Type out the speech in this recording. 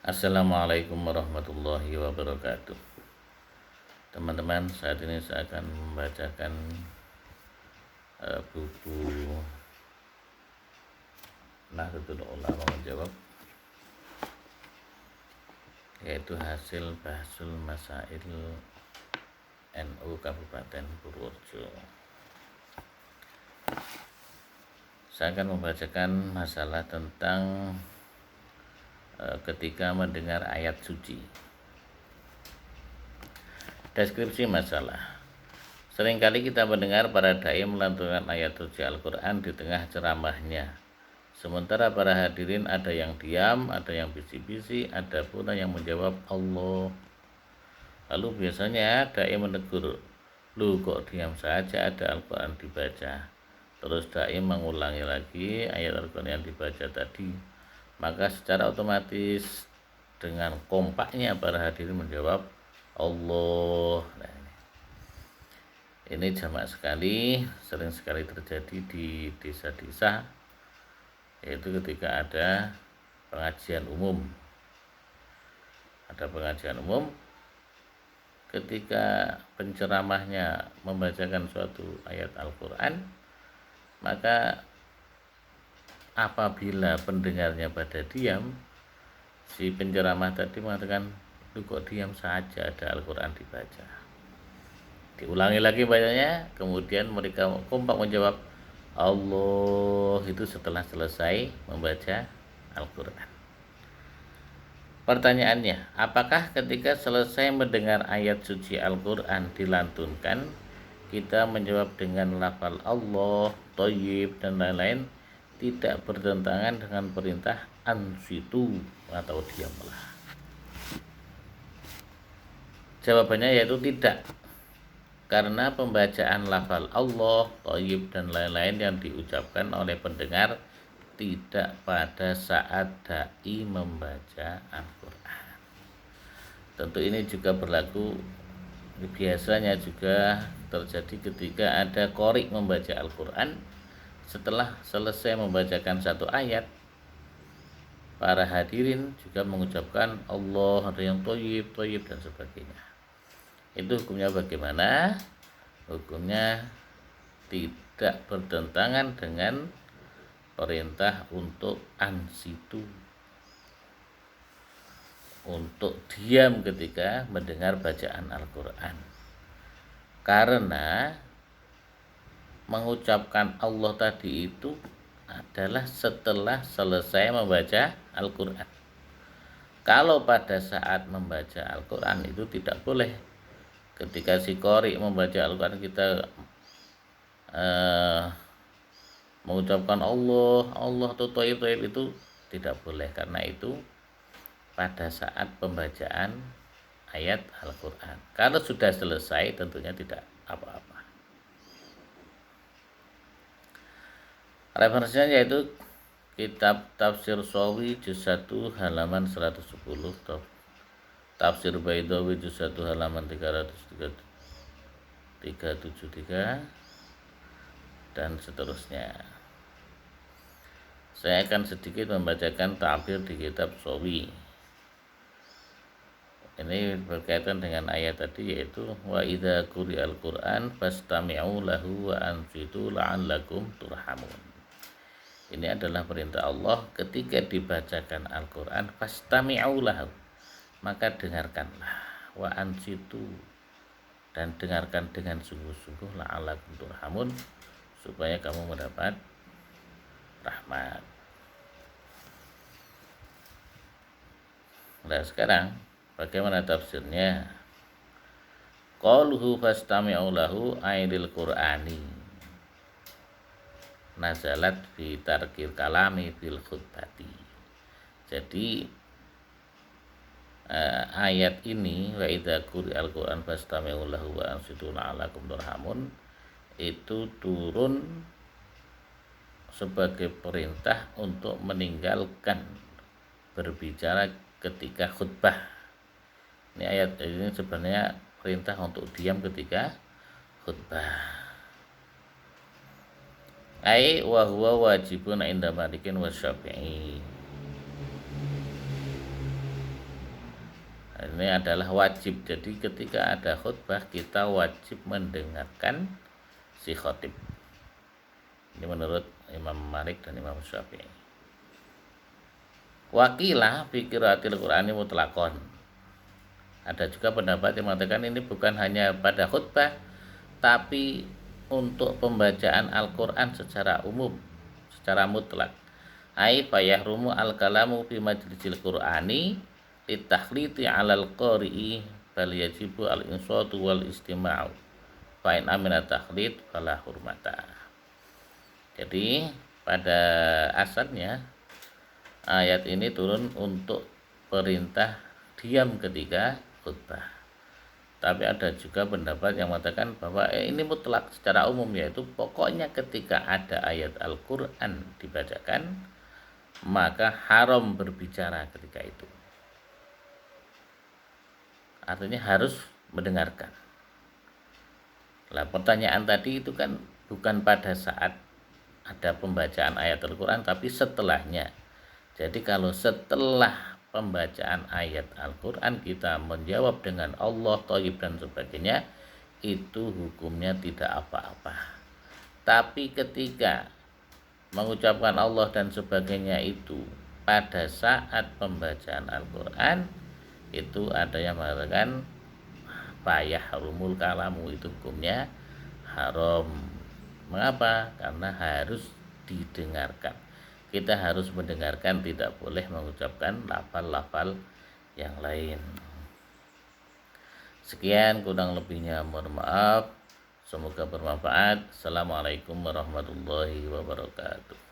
Assalamualaikum warahmatullahi wabarakatuh. Teman-teman, saat ini saya akan membacakan buku Nahdlatul Ulama menjawab, yaitu hasil Bahsul Masail NU Kabupaten Purworejo. Saya akan membacakan masalah tentang ketika mendengar ayat suci. Deskripsi masalah. Seringkali kita mendengar para dai melantunkan ayat suci Al-Quran di tengah ceramahnya. Sementara para hadirin ada yang diam, ada yang bisik-bisik, ada pula yang menjawab Allah. Lalu biasanya dai menegur, "Lu kok diam saja, ada Al-Quran dibaca." Terus dai mengulangi lagi ayat Al-Quran yang dibaca tadi. Maka secara otomatis dengan kompaknya para hadirin menjawab Allah. Nah, ini jamak sekali, sering sekali terjadi di desa-desa, yaitu ketika ada pengajian umum. Ada pengajian umum, ketika penceramahnya membacakan suatu ayat Al-Quran, maka apabila pendengarnya pada diam, si penceramah tadi mengatakan, "Lu kok diam saja, ada Al-Quran dibaca." Diulangi lagi bacanya, kemudian mereka kompak menjawab Allah, itu setelah selesai membaca Al-Quran. Pertanyaannya, apakah ketika selesai mendengar ayat suci Al-Quran dilantunkan, kita menjawab dengan lafal Allah, Thayyib, dan lain-lain, tidak bertentangan dengan perintah ansitu atau diamlah? Jawabannya yaitu tidak, karena pembacaan lafal Allah, Thayyib, dan lain-lain yang diucapkan oleh pendengar tidak pada saat dai membaca Al-Quran. Tentu ini juga berlaku, biasanya juga terjadi ketika ada qori membaca Al-Quran. Setelah selesai membacakan satu ayat, para hadirin juga mengucapkan Allah, ada yang Thayyib, Thayyib, dan sebagainya. Itu hukumnya bagaimana? Hukumnya tidak bertentangan dengan perintah untuk ansitu, untuk diam ketika mendengar bacaan Al-Quran. Karena mengucapkan Allah tadi itu adalah setelah selesai membaca Al-Quran. Kalau pada saat membaca Al-Quran itu tidak boleh. Ketika si qori membaca Al-Quran, kita mengucapkan Allah, Allah atau Thayyib, Thayyib, itu tidak boleh. Karena itu pada saat pembacaan ayat Al-Quran. Kalau sudah selesai tentunya tidak apa-apa. Referensinya yaitu kitab Tafsir Shawi juz 1 halaman 110, Tafsir Baidawi juz 1 halaman 373 dan seterusnya. Saya akan sedikit membacakan ta'bir di kitab Shawi. Ini berkaitan dengan ayat tadi, yaitu wa idza quri'al Qur'an fastami'u lahu wa ansitu la'allakum turhamun. Ini adalah perintah Allah, ketika dibacakan Al-Quran fastami'u lahu, maka dengarkanlah, wa ansitu, dan dengarkan dengan sungguh-sungguh, la'allakum turhamun, supaya kamu mendapat rahmat. Nah, sekarang bagaimana tafsirnya? Qaluhu fastami'u lahu aidil Qur'ani nazalat fi tarkil kalami fil khutbati. Jadi ayat ini wa idza quri'al Qur'an fastami'u lahu wa ansitu la'allakum turhamun itu turun sebagai perintah untuk meninggalkan berbicara ketika khutbah. Ini ayat ini sebenarnya perintah untuk diam ketika khutbah. Ai wa huwa wajibun inda Malikin wa Syafi'i. Ini adalah wajib. Jadi ketika ada khutbah kita wajib mendengarkan si khotib. Ini menurut Imam Malik dan Imam Syafi'i. Wakilah fi qiraatil Qur'ani mutlaqon. Ada juga pendapat yang mengatakan ini bukan hanya pada khutbah, tapi untuk pembacaan Al-Qur'an secara umum, secara mutlak. Ai fayahrumu al-kalamu fi majlisil Qur'ani litakhliti 'alal qari'i bal yajibu al-insatu wal istima'u. Fa in amina takhlid fala hurmata. Jadi pada asalnya ayat ini turun untuk perintah diam ketika khutbah. Tapi ada juga pendapat yang mengatakan bahwa ini mutlak secara umum, yaitu pokoknya ketika ada ayat Al-Qur'an dibacakan maka haram berbicara ketika itu. Artinya harus mendengarkan. Nah, pertanyaan tadi itu kan bukan pada saat ada pembacaan ayat Al-Qur'an, tapi setelahnya. Jadi kalau setelah pembacaan ayat Al-Qur'an kita menjawab dengan Allah, thayyib dan sebagainya, itu hukumnya tidak apa-apa. Tapi ketika mengucapkan Allah dan sebagainya itu pada saat pembacaan Al-Qur'an, itu ada yang mengatakan fayahrumul kalamu, itu hukumnya haram. Mengapa? Karena harus didengarkan. Kita harus mendengarkan, tidak boleh mengucapkan lafal-lafal yang lain. Sekian, kurang lebihnya mohon maaf. Semoga bermanfaat. Assalamualaikum warahmatullahi wabarakatuh.